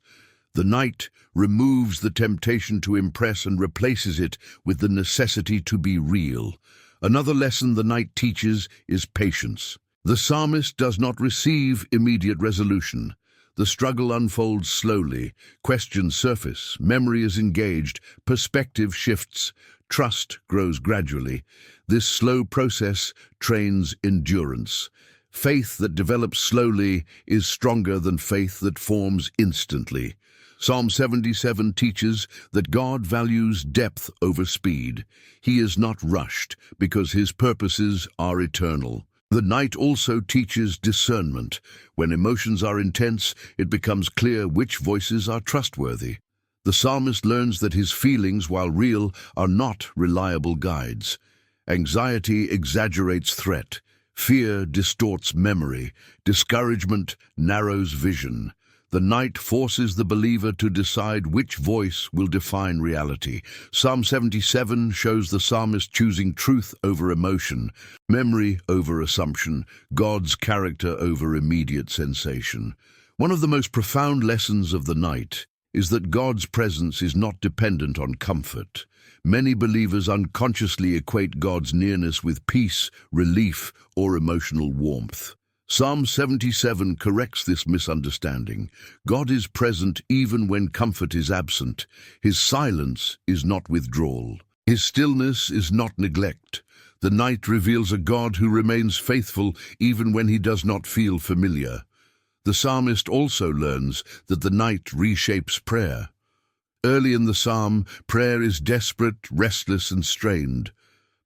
The night removes the temptation to impress and replaces it with the necessity to be real. Another lesson the night teaches is patience. The psalmist does not receive immediate resolution. The struggle unfolds slowly, questions surface, memory is engaged, perspective shifts, trust grows gradually. This slow process trains endurance. Faith that develops slowly is stronger than faith that forms instantly. Psalm 77 teaches that God values depth over speed. He is not rushed because his purposes are eternal. The night also teaches discernment. When emotions are intense, it becomes clear which voices are trustworthy. The psalmist learns that his feelings, while real, are not reliable guides. Anxiety exaggerates threat. Fear distorts memory. Discouragement narrows vision. The night forces the believer to decide which voice will define reality. Psalm 77 shows the psalmist choosing truth over emotion, memory over assumption, God's character over immediate sensation. One of the most profound lessons of the night is that God's presence is not dependent on comfort. Many believers unconsciously equate God's nearness with peace, relief, or emotional warmth. Psalm 77 corrects this misunderstanding. God is present even when comfort is absent. His silence is not withdrawal. His stillness is not neglect. The night reveals a God who remains faithful even when he does not feel familiar. The psalmist also learns that the night reshapes prayer. Early in the psalm, prayer is desperate, restless, and strained.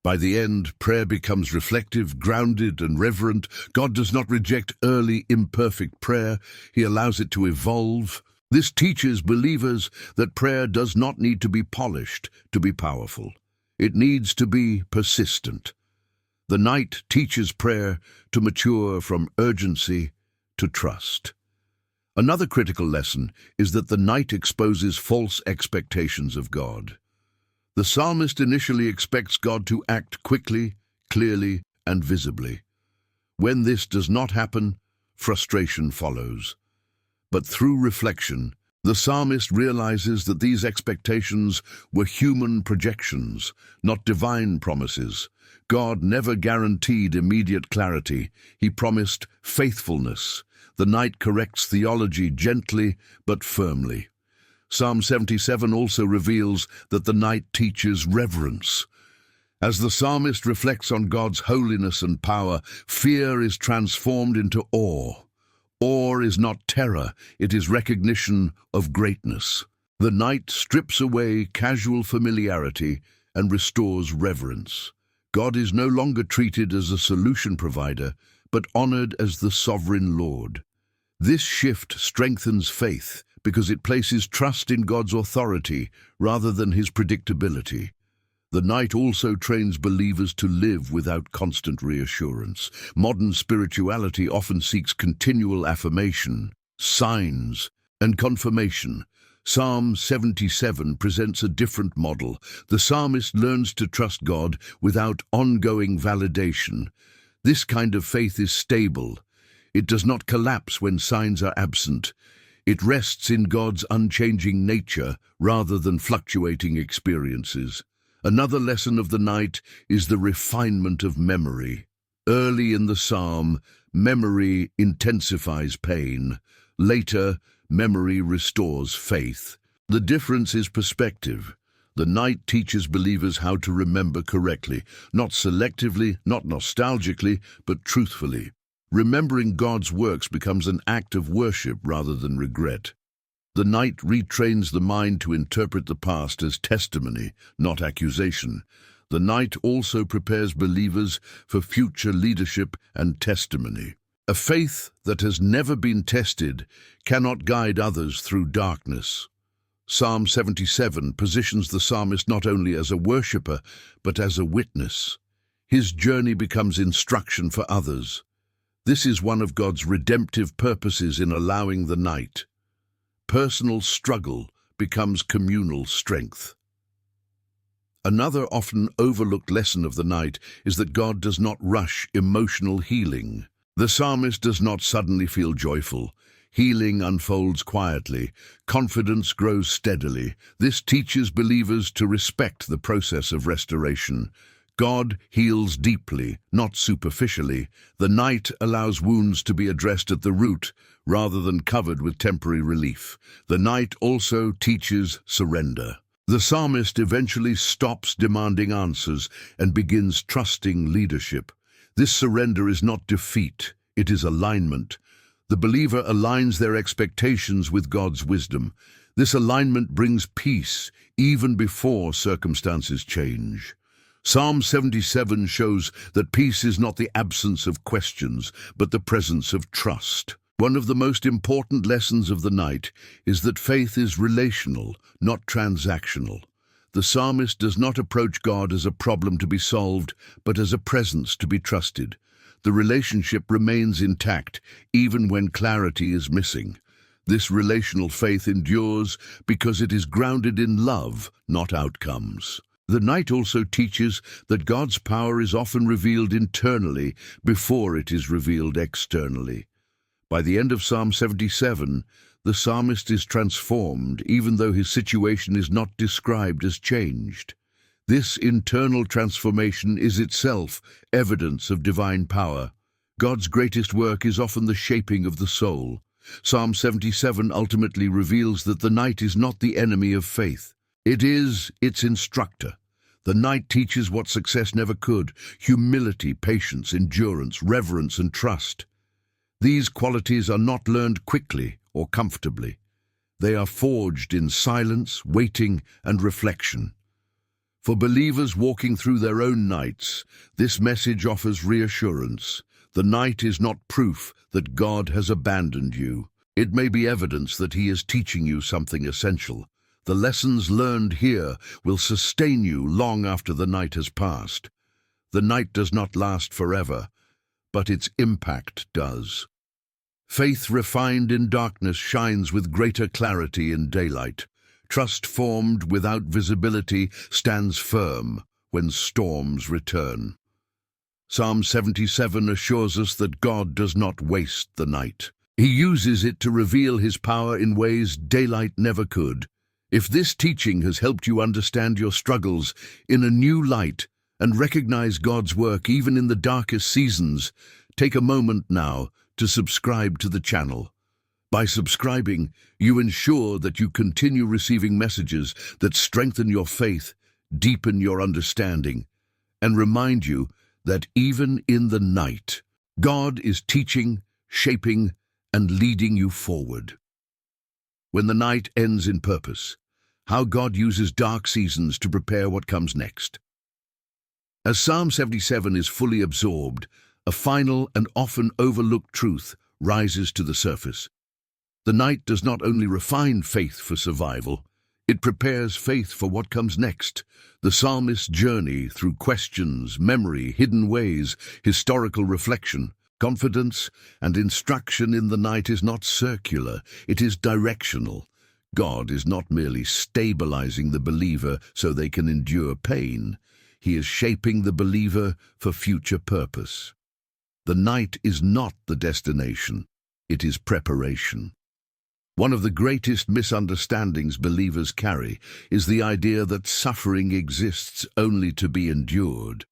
By the end, prayer becomes reflective, grounded, and reverent. God does not reject early, imperfect prayer. He allows it to evolve. This teaches believers that prayer does not need to be polished to be powerful. It needs to be persistent. The night teaches prayer to mature from urgency to trust. Another critical lesson is that the night exposes false expectations of God. The psalmist initially expects God to act quickly, clearly, and visibly. When this does not happen, frustration follows. But through reflection, the psalmist realizes that these expectations were human projections, not divine promises. God never guaranteed immediate clarity. He promised faithfulness. The night corrects theology gently but firmly. Psalm 77 also reveals that the night teaches reverence. As the psalmist reflects on God's holiness and power, fear is transformed into awe. Awe is not terror, it is recognition of greatness. The night strips away casual familiarity and restores reverence. God is no longer treated as a solution provider, but honored as the sovereign Lord. This shift strengthens faith because it places trust in God's authority rather than his predictability. The night also trains believers to live without constant reassurance. Modern spirituality often seeks continual affirmation, signs, and confirmation. Psalm 77 presents a different model. The psalmist learns to trust God without ongoing validation. This kind of faith is stable. It does not collapse when signs are absent. It rests in God's unchanging nature rather than fluctuating experiences. Another lesson of the night is the refinement of memory. Early in the psalm, memory intensifies pain. Later, memory restores faith. The difference is perspective. The night teaches believers how to remember correctly, not selectively, not nostalgically, but truthfully. Remembering God's works becomes an act of worship rather than regret. The night retrains the mind to interpret the past as testimony, not accusation. The night also prepares believers for future leadership and testimony. A faith that has never been tested cannot guide others through darkness. Psalm 77 positions the psalmist not only as a worshipper, but as a witness. His journey becomes instruction for others. This is one of God's redemptive purposes in allowing the night. Personal struggle becomes communal strength. Another often overlooked lesson of the night is that God does not rush emotional healing. The psalmist does not suddenly feel joyful. Healing unfolds quietly. Confidence grows steadily. This teaches believers to respect the process of restoration. God heals deeply, not superficially. The night allows wounds to be addressed at the root, rather than covered with temporary relief. The night also teaches surrender. The psalmist eventually stops demanding answers and begins trusting leadership. This surrender is not defeat, it is alignment. The believer aligns their expectations with God's wisdom. This alignment brings peace even before circumstances change. Psalm 77 shows that peace is not the absence of questions, but the presence of trust. One of the most important lessons of the night is that faith is relational, not transactional. The psalmist does not approach God as a problem to be solved, but as a presence to be trusted. The relationship remains intact, even when clarity is missing. This relational faith endures because it is grounded in love, not outcomes. The night also teaches that God's power is often revealed internally before it is revealed externally. By the end of Psalm 77, The psalmist is transformed even though his situation is not described as changed. This internal transformation is itself evidence of divine power. God's greatest work is often the shaping of the soul. Psalm 77 ultimately reveals that the night is not the enemy of faith. It is its instructor. The night teaches what success never could: humility, patience, endurance, reverence, and trust. These qualities are not learned quickly or comfortably. They are forged in silence, waiting, and reflection. For believers walking through their own nights, this message offers reassurance. The night is not proof that God has abandoned you. It may be evidence that He is teaching you something essential. The lessons learned here will sustain you long after the night has passed. The night does not last forever, but its impact does. Faith refined in darkness shines with greater clarity in daylight. Trust formed without visibility stands firm when storms return. Psalm 77 assures us that God does not waste the night. He uses it to reveal His power in ways daylight never could. If this teaching has helped you understand your struggles in a new light and recognize God's work even in the darkest seasons, take a moment now to subscribe to the channel. By subscribing, you ensure that you continue receiving messages that strengthen your faith, deepen your understanding, and remind you that even in the night, God is teaching, shaping, and leading you forward. When the night ends in purpose, how God uses dark seasons to prepare what comes next. As Psalm 77 is fully absorbed, a final and often overlooked truth rises to the surface. The night does not only refine faith for survival, it prepares faith for what comes next. The psalmist's journey through questions, memory, hidden ways, historical reflection, confidence, and instruction in the night is not circular, it is directional. God is not merely stabilizing the believer so they can endure pain. He is shaping the believer for future purpose. The night is not the destination, it is preparation. One of the greatest misunderstandings believers carry is the idea that suffering exists only to be endured.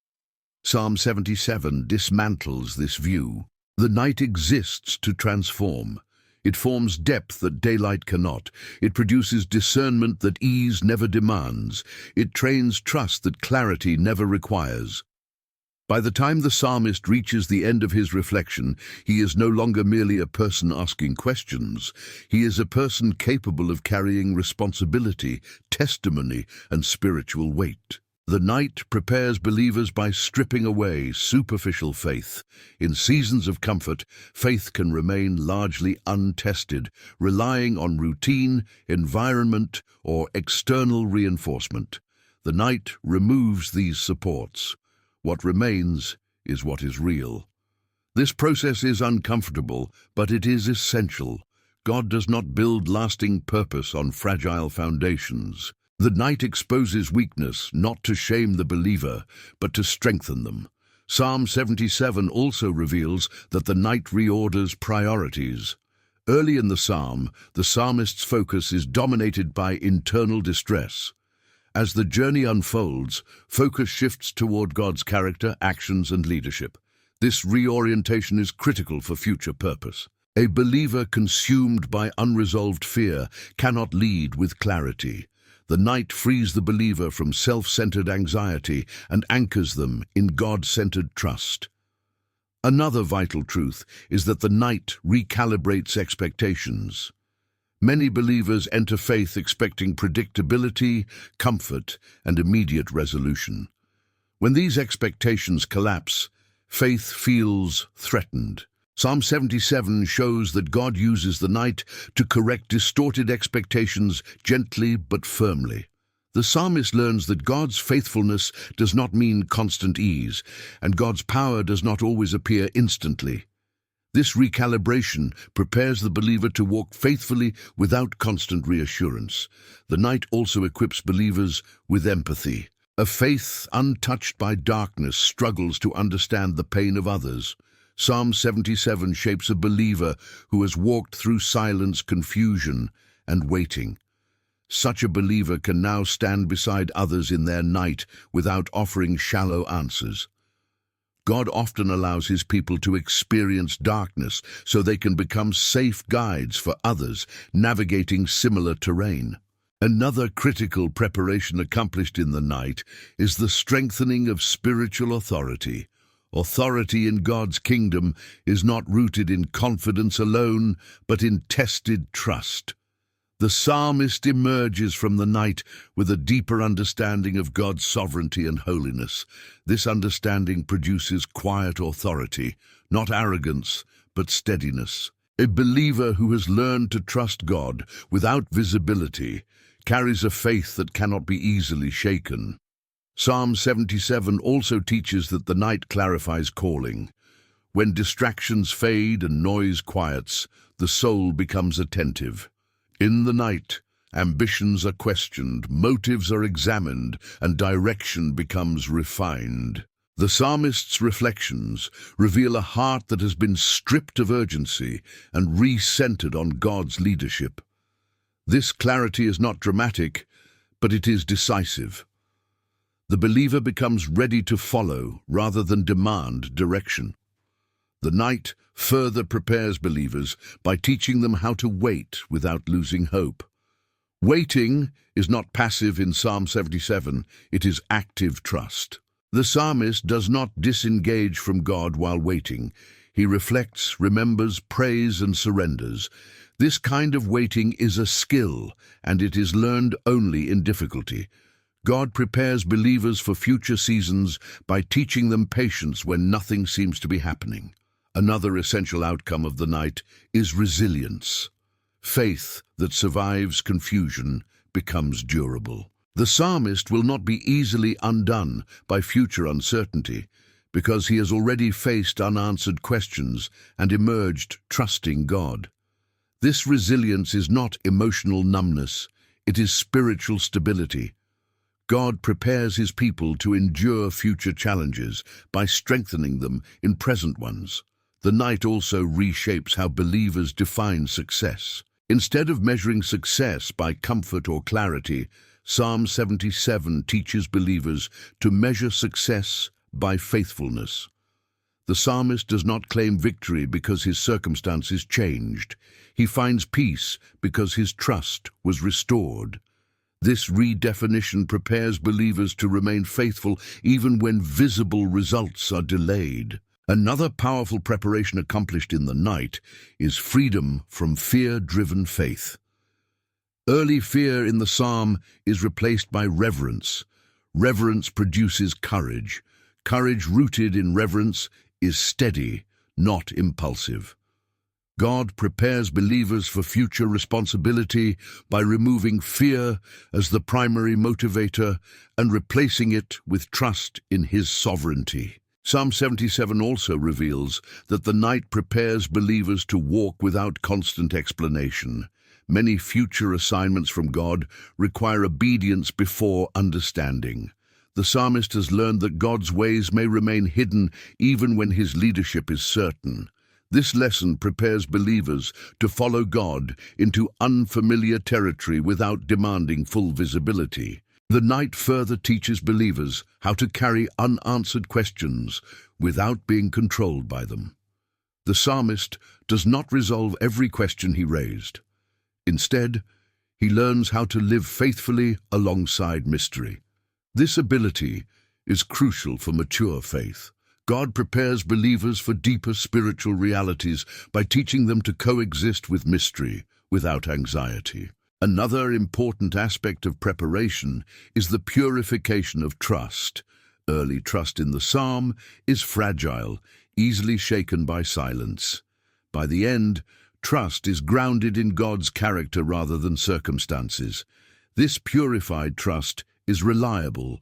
Psalm 77 dismantles this view. The night exists to transform. It forms depth that daylight cannot. It produces discernment that ease never demands. It trains trust that clarity never requires. By the time the psalmist reaches the end of his reflection, he is no longer merely a person asking questions. He is a person capable of carrying responsibility, testimony, and spiritual weight. The night prepares believers by stripping away superficial faith. In seasons of comfort, faith can remain largely untested, relying on routine, environment, or external reinforcement. The night removes these supports. What remains is what is real. This process is uncomfortable, but it is essential. God does not build lasting purpose on fragile foundations. The night exposes weakness, not to shame the believer, but to strengthen them. Psalm 77 also reveals that the night reorders priorities. Early in the psalm, the psalmist's focus is dominated by internal distress. As the journey unfolds, focus shifts toward God's character, actions, and leadership. This reorientation is critical for future purpose. A believer consumed by unresolved fear cannot lead with clarity. The night frees the believer from self-centered anxiety and anchors them in God-centered trust. Another vital truth is that the night recalibrates expectations. Many believers enter faith expecting predictability, comfort, and immediate resolution. When these expectations collapse, faith feels threatened. Psalm 77 shows that God uses the night to correct distorted expectations gently but firmly. The psalmist learns that God's faithfulness does not mean constant ease, and God's power does not always appear instantly. This recalibration prepares the believer to walk faithfully without constant reassurance. The night also equips believers with empathy. A faith untouched by darkness struggles to understand the pain of others. Psalm 77 shapes a believer who has walked through silence, confusion, and waiting. Such a believer can now stand beside others in their night without offering shallow answers. God often allows his people to experience darkness so they can become safe guides for others navigating similar terrain. Another critical preparation accomplished in the night is the strengthening of spiritual authority. Authority in God's kingdom is not rooted in confidence alone, but in tested trust. The psalmist emerges from the night with a deeper understanding of God's sovereignty and holiness. This understanding produces quiet authority, not arrogance, but steadiness. A believer who has learned to trust God without visibility carries a faith that cannot be easily shaken. Psalm 77 also teaches that the night clarifies calling. When distractions fade and noise quiets, the soul becomes attentive. In the night, ambitions are questioned, motives are examined, and direction becomes refined. The psalmist's reflections reveal a heart that has been stripped of urgency and re-centered on God's leadership. This clarity is not dramatic, but it is decisive. The believer becomes ready to follow rather than demand direction. The night further prepares believers by teaching them how to wait without losing hope. Waiting is not passive in Psalm 77, it is active trust. The psalmist does not disengage from God while waiting. He reflects, remembers, prays, and surrenders. This kind of waiting is a skill, and it is learned only in difficulty. God prepares believers for future seasons by teaching them patience when nothing seems to be happening. Another essential outcome of the night is resilience. Faith that survives confusion becomes durable. The psalmist will not be easily undone by future uncertainty because he has already faced unanswered questions and emerged trusting God. This resilience is not emotional numbness, it is spiritual stability. God prepares his people to endure future challenges by strengthening them in present ones. The night also reshapes how believers define success. Instead of measuring success by comfort or clarity, Psalm 77 teaches believers to measure success by faithfulness. The psalmist does not claim victory because his circumstances changed. He finds peace because his trust was restored. This redefinition prepares believers to remain faithful even when visible results are delayed. Another powerful preparation accomplished in the night is freedom from fear-driven faith. Early fear in the psalm is replaced by reverence. Reverence produces courage. Courage rooted in reverence is steady, not impulsive. God prepares believers for future responsibility by removing fear as the primary motivator and replacing it with trust in his sovereignty. Psalm 77 also reveals that the night prepares believers to walk without constant explanation. Many future assignments from God require obedience before understanding. The psalmist has learned that God's ways may remain hidden even when his leadership is certain. This lesson prepares believers to follow God into unfamiliar territory without demanding full visibility. The night further teaches believers how to carry unanswered questions without being controlled by them. The psalmist does not resolve every question he raised. Instead, he learns how to live faithfully alongside mystery. This ability is crucial for mature faith. God prepares believers for deeper spiritual realities by teaching them to coexist with mystery without anxiety. Another important aspect of preparation is the purification of trust. Early trust in the psalm is fragile, easily shaken by silence. By the end, trust is grounded in God's character rather than circumstances. This purified trust is reliable.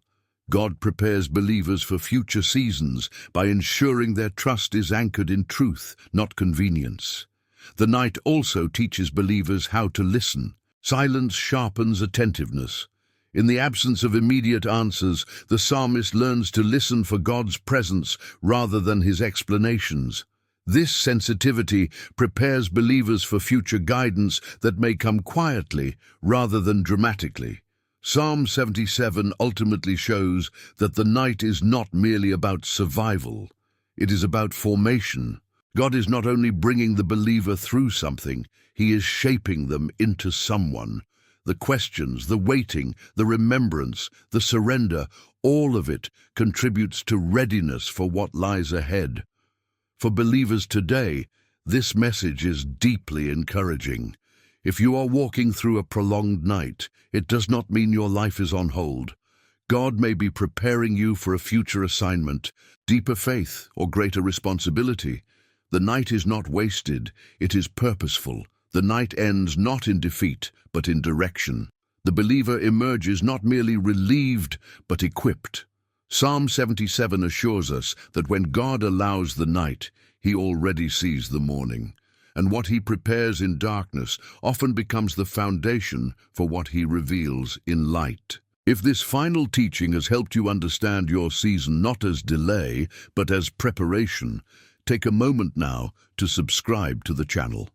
God prepares believers for future seasons by ensuring their trust is anchored in truth, not convenience. The night also teaches believers how to listen. Silence sharpens attentiveness. In the absence of immediate answers, the psalmist learns to listen for God's presence rather than his explanations. This sensitivity prepares believers for future guidance that may come quietly rather than dramatically. Psalm 77 ultimately shows that the night is not merely about survival. It is about formation. God is not only bringing the believer through something, He is shaping them into someone. The questions, the waiting, the remembrance, the surrender, all of it contributes to readiness for what lies ahead. For believers today, this message is deeply encouraging. If you are walking through a prolonged night, it does not mean your life is on hold. God may be preparing you for a future assignment, deeper faith, or greater responsibility. The night is not wasted, it is purposeful. The night ends not in defeat, but in direction. The believer emerges not merely relieved, but equipped. Psalm 77 assures us that when God allows the night, He already sees the morning. And what He prepares in darkness often becomes the foundation for what He reveals in light. If this final teaching has helped you understand your season not as delay, but as preparation, take a moment now to subscribe to the channel.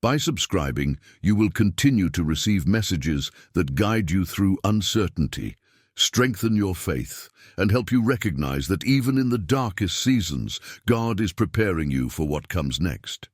By subscribing, you will continue to receive messages that guide you through uncertainty, strengthen your faith, and help you recognize that even in the darkest seasons, God is preparing you for what comes next.